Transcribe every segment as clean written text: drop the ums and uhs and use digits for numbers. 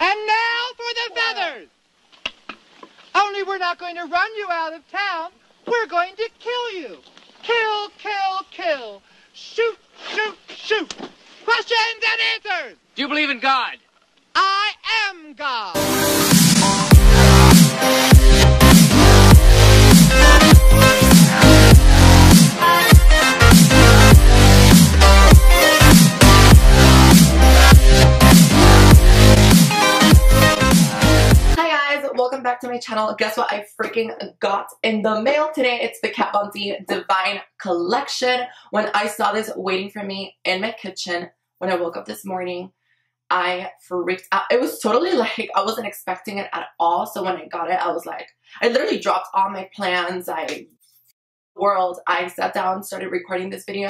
And now for the feathers. Only we're not going to run you out of town. We're going to kill you. Kill, kill, kill. Shoot, shoot, shoot. Questions and answers. Do you believe in God? I am God. Welcome back to my channel. Guess what I freaking got in the mail today? It's the Kat Von D Divine collection. When I saw this waiting for me in my kitchen when I woke up this morning, I freaked out. It was totally like I wasn't expecting it at all. So when I got it, I was like, I literally dropped all my plans. I sat down, started recording this video,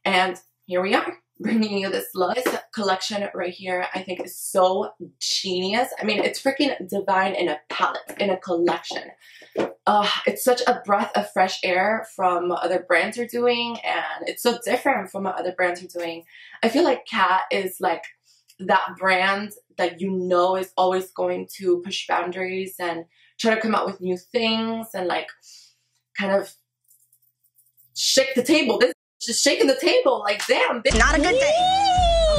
and here we are, bringing you this look. This collection right here, I think, is so genius. I mean, it's freaking divine in a palette, in a collection. It's such a breath of fresh air from what other brands are doing, and it's so different from what other brands are doing. I feel like Kat is like that brand that you know is always going to push boundaries and try to come out with new things and like kind of shake the table. This just shaking the table, like damn, bitch. Not a good day,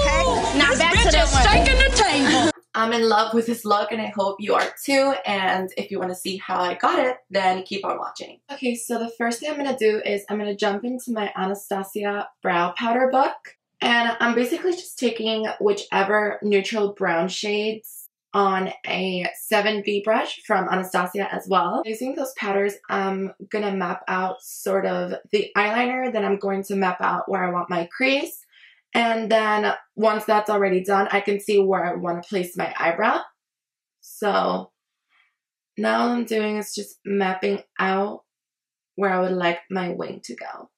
okay? Not back to the shaking the table. I'm in love with this look and I hope you are too, and if you want to see how I got it, then keep on watching. Okay, so the first thing I'm going to do is I'm going to jump into my Anastasia brow powder book, and I'm basically just taking whichever neutral brown shades on a 7B brush from Anastasia as well. Using those powders, I'm gonna map out sort of the eyeliner, then I'm going to map out where I want my crease, and then once that's already done, I can see where I want to place my eyebrow. So now all I'm doing is just mapping out where I would like my wing to go.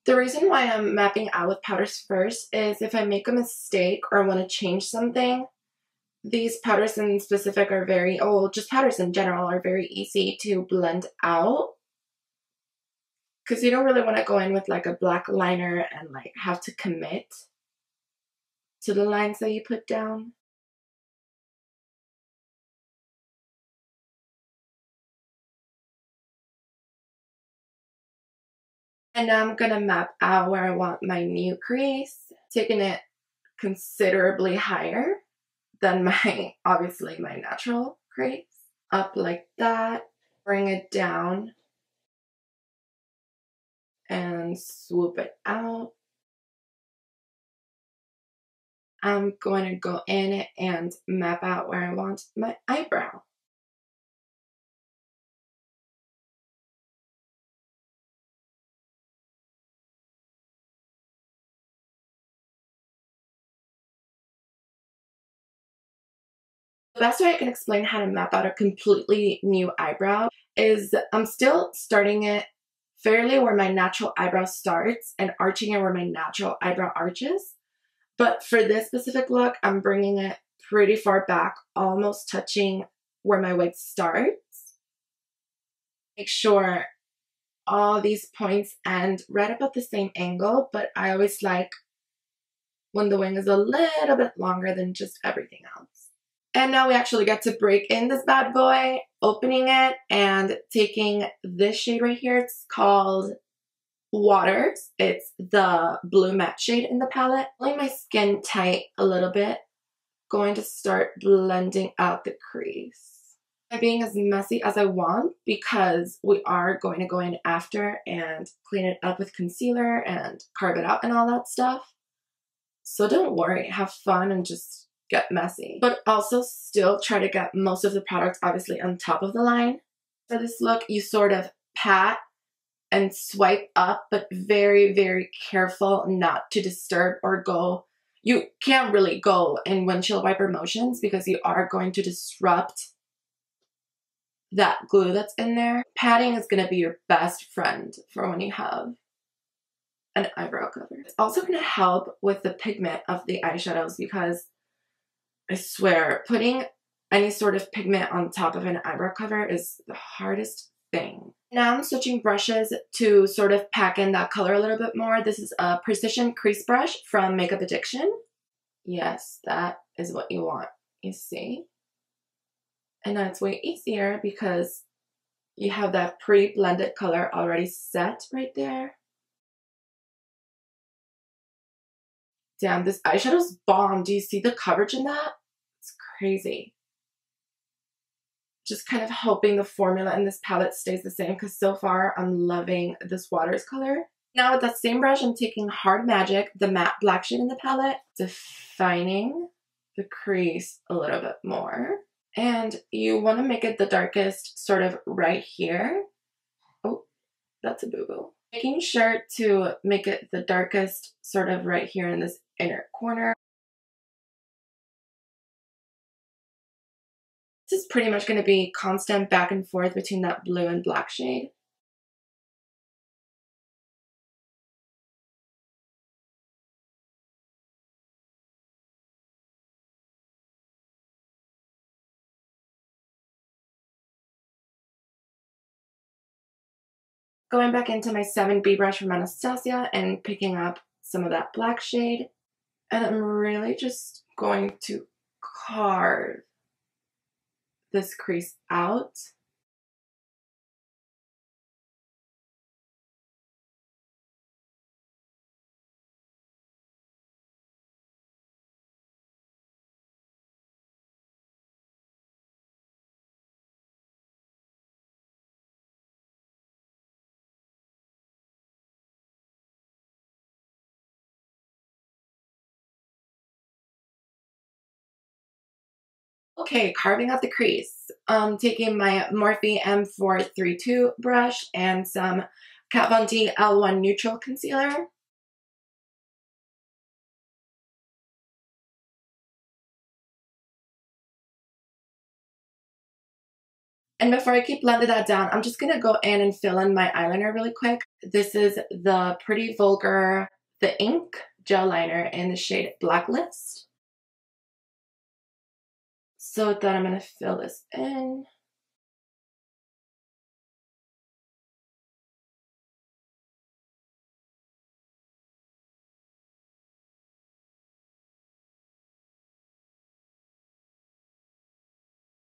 The reason why I'm mapping out with powders first is if I make a mistake or want to change something, these powders in specific are very, just powders in general are very easy to blend out. Because you don't really want to go in with like a black liner and like have to commit to the lines that you put down. And now I'm going to map out where I want my new crease, taking it considerably higher than my, obviously, my natural crease. Up like that, bring it down, and swoop it out. I'm going to go in and map out where I want my eyebrow. The best way I can explain how to map out a completely new eyebrow is I'm still starting it fairly where my natural eyebrow starts and arching it where my natural eyebrow arches. But for this specific look, I'm bringing it pretty far back, almost touching where my wig starts. Make sure all these points end right about the same angle, but I always like when the wing is a little bit longer than just everything else. And now we actually get to break in this bad boy, opening it and taking this shade right here. It's called Waters. It's the blue matte shade in the palette. Pulling my skin tight a little bit, going to start blending out the crease. I'm being as messy as I want because we are going to go in after and clean it up with concealer and carve it out and all that stuff. So don't worry, have fun and just get messy, but also still try to get most of the product obviously on top of the line. For this look, you sort of pat and swipe up, but very, very careful not to disturb or go. You can't really go in windshield wiper motions because you are going to disrupt that glue that's in there. Patting is going to be your best friend for when you have an eyebrow cover. It's also going to help with the pigment of the eyeshadows because I swear, putting any sort of pigment on top of an eyebrow cover is the hardest thing. Now I'm switching brushes to sort of pack in that color a little bit more. This is a precision crease brush from Makeup Addiction. Yes, that is what you want, you see? And now it's way easier because you have that pre-blended color already set right there. Damn, this eyeshadow's bomb. Do you see the coverage in that? It's crazy. Just kind of hoping the formula in this palette stays the same because so far I'm loving this Waters color. Now with that same brush, I'm taking Hard Magic, the matte black shade in the palette, defining the crease a little bit more. And you want to make it the darkest sort of right here. Oh, that's a boo-boo. Making sure to make it the darkest sort of right here in this inner corner. This is pretty much going to be constant back and forth between that blue and black shade. Going back into my 7B brush from Anastacio and picking up some of that black shade. And I'm really just going to carve this crease out. Okay, carving out the crease. Taking my Morphe M432 brush and some Kat Von D L1 Neutral Concealer. And before I keep blending that down, I'm just going to go in and fill in my eyeliner really quick. This is the Pretty Vulgar The Ink Gel Liner in the shade Blacklist. So with that, I'm going to fill this in.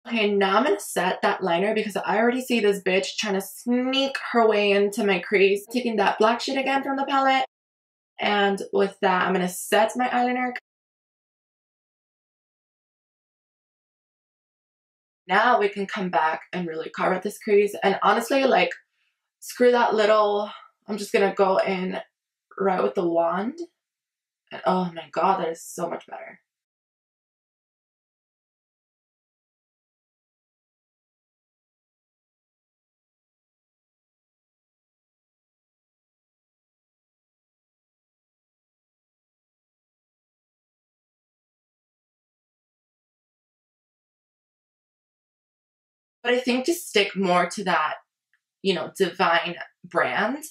Okay, now I'm going to set that liner because I already see this bitch trying to sneak her way into my crease. Taking that black shade again from the palette. And with that, I'm going to set my eyeliner. Now we can come back and really carve out this crease. And honestly, like, screw that little, I'm just going to go in right with the wand. And oh my god, that is so much better. But I think to stick more to that, you know, divine brand,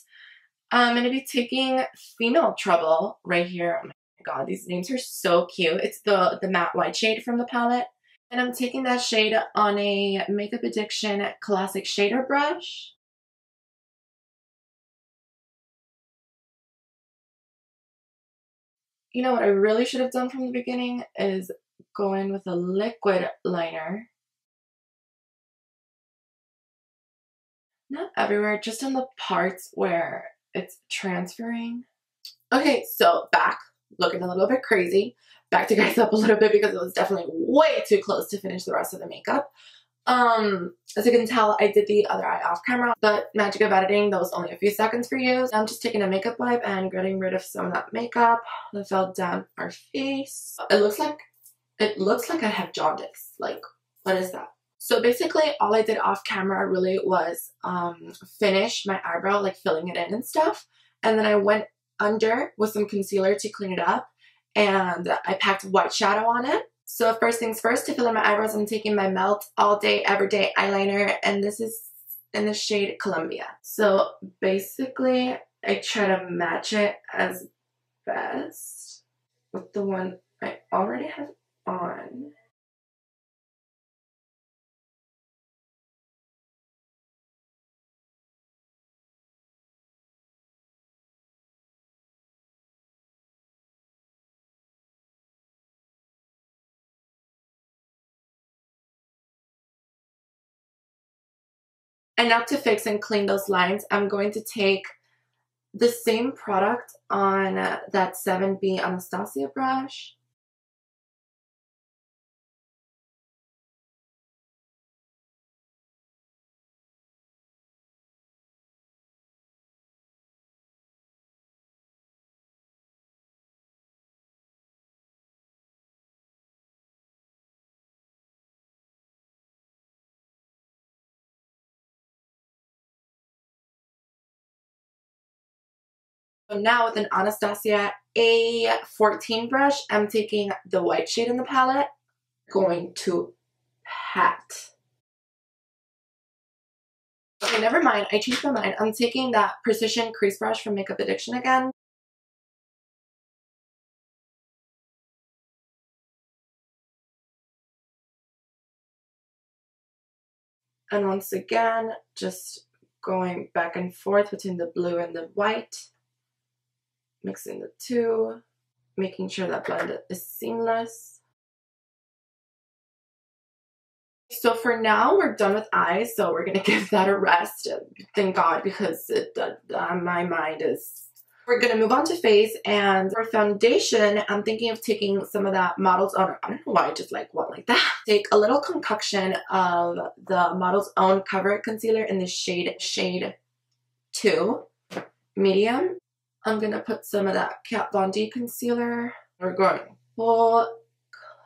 I'm going to be taking Female Trouble right here. Oh my god, these names are so cute. It's the matte white shade from the palette. And I'm taking that shade on a Makeup Addiction Classic Shader brush. You know what I really should have done from the beginning is go in with a liquid liner. Not everywhere, just on the parts where it's transferring. Okay, so back, looking a little bit crazy. Back to guys up a little bit because it was definitely way too close to finish the rest of the makeup. As you can tell, I did the other eye off camera. The magic of editing, that was only a few seconds for you. I'm just taking a makeup wipe and getting rid of some of that makeup that fell down our face. It looks like I have jaundice. Like, what is that? So basically, all I did off camera really was finish my eyebrow, like filling it in and stuff. And then I went under with some concealer to clean it up. And I packed white shadow on it. So first things first, to fill in my eyebrows, I'm taking my Melt All Day Everyday eyeliner. And this is in the shade Columbia. So basically, I try to match it as best with the one I already have on. And now to fix and clean those lines, I'm going to take the same product on that 7B Anastacio brush. So now with an Anastasia A14 brush, I'm taking the white shade in the palette, going to pat. Okay, never mind. I changed my mind. I'm taking that Precision Crease brush from Makeup Addiction again. And once again, just going back and forth between the blue and the white. Mixing the two, making sure that blend is seamless. So for now, we're done with eyes, so we're gonna give that a rest. Thank God, because my mind is... We're gonna move on to face, and for foundation, I'm thinking of taking some of that Model's Own. I don't know why I just went like that. Take a little concoction of the Model's Own Cover It Concealer in the shade 2, medium. I'm gonna put some of that Kat Von D concealer. We're going full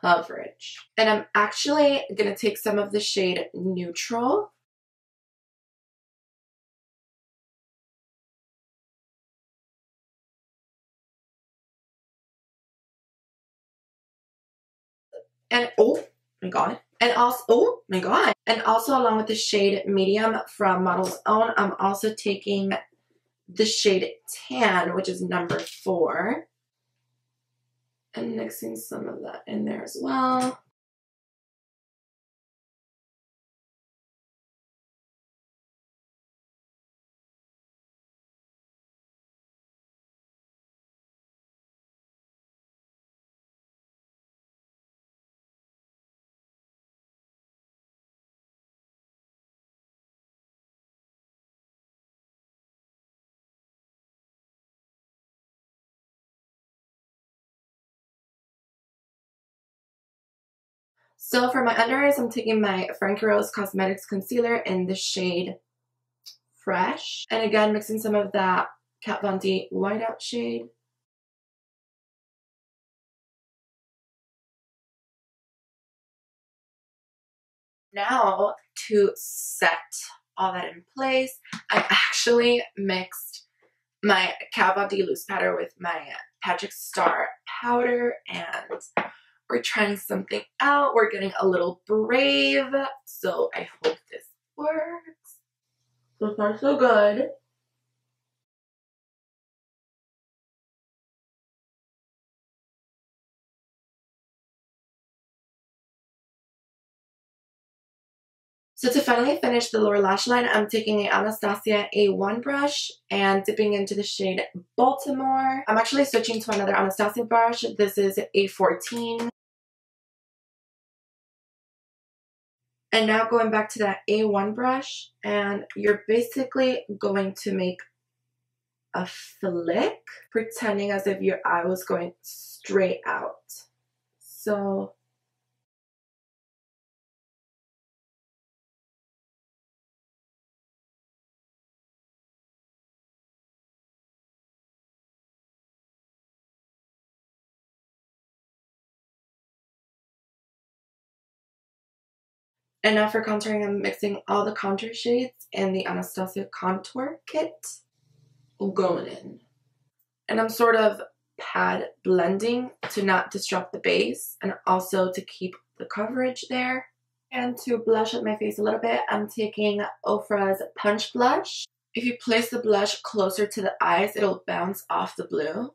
coverage. And I'm actually gonna take some of the shade Neutral. And oh my god. And also, oh my god. And also along with the shade Medium from Model's Own, I'm also taking the shade Tan, which is number 4. And mixing some of that in there as well. So for my under eyes, I'm taking my Frankie Rose Cosmetics Concealer in the shade Fresh. And again, mixing some of that Kat Von D Whiteout shade. Now to set all that in place, I actually mixed my Kat Von D loose powder with my Patrick Star powder, and we're trying something out. We're getting a little brave, so I hope this works. So far, so good. So to finally finish the lower lash line, I'm taking an Anastasia A1 brush and dipping into the shade Baltimore. I'm actually switching to another Anastasia brush. This is A14. And now going back to that A1 brush, and you're basically going to make a flick, pretending as if your eye was going straight out. So and now for contouring, I'm mixing all the contour shades in the Anastasia Contour Kit. Going in. And I'm sort of pad blending to not disrupt the base and also to keep the coverage there. And to blush up my face a little bit, I'm taking Ofra's Punch Blush. If you place the blush closer to the eyes, it'll bounce off the blue.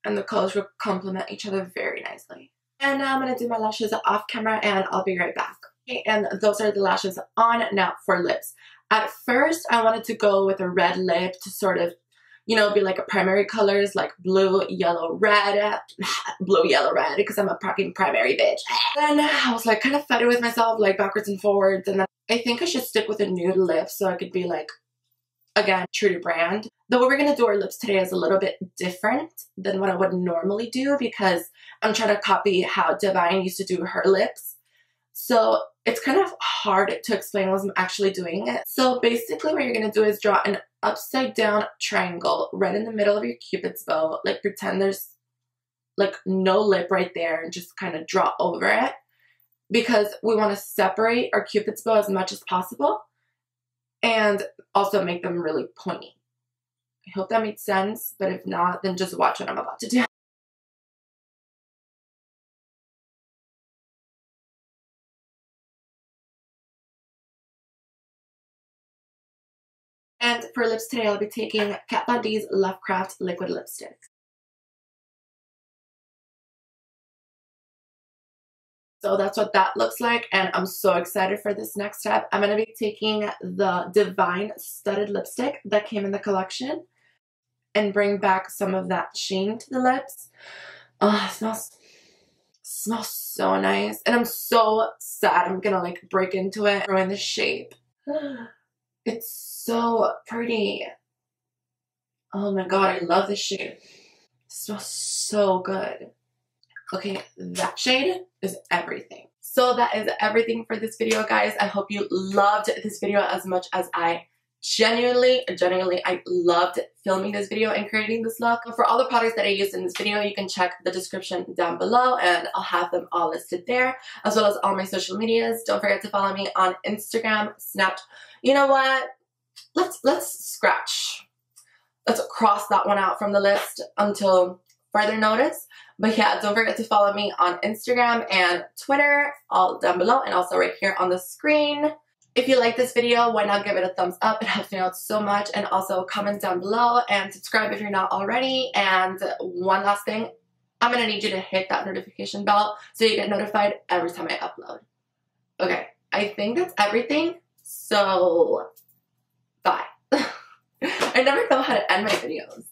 And the colors will complement each other very nicely. And now I'm going to do my lashes off camera and I'll be right back. Okay, and those are the lashes on. Now for lips. At first, I wanted to go with a red lip to sort of you know, be like a primary colors like blue, yellow, red, blue, yellow, red, because I'm a fucking primary bitch. Then I was like kind of fighting with myself, like backwards and forwards, and then I think I should stick with a nude lip so I could be like, again, true to brand. The way we're gonna do our lips today is a little bit different than what I would normally do because I'm trying to copy how Divine used to do her lips. So it's kind of hard to explain as I'm actually doing it. So basically what you're gonna do is draw an upside down triangle right in the middle of your cupid's bow. Like pretend there's like no lip right there and just kind of draw over it because we want to separate our cupid's bow as much as possible and also make them really pointy. I hope that makes sense, but if not, then just watch what I'm about to do. And for lips today, I'll be taking Kat Von D's Lovecraft Liquid Lipstick. So that's what that looks like, and I'm so excited for this next step. I'm going to be taking the Divine Studded Lipstick that came in the collection and bring back some of that sheen to the lips. Oh, it smells so nice, and I'm so sad I'm going to like break into it, ruin the shape. It's so pretty. Oh my god, I love this shade. It smells so good. Okay, that shade is everything. So that is everything for this video, guys. I hope you loved this video as much as I genuinely, I loved filming this video and creating this look. For all the products that I used in this video, you can check the description down below and I'll have them all listed there, as well as all my social medias. Don't forget to follow me on Instagram, Snapchat. You know what? Let's cross that one out from the list until further notice. But yeah, don't forget to follow me on Instagram and Twitter, all down below and also right here on the screen. If you like this video, why not give it a thumbs up? It helps me out so much. And also comment down below and subscribe if you're not already. And one last thing, I'm going to need you to hit that notification bell so you get notified every time I upload. Okay, I think that's everything. So, bye. I never know how to end my videos.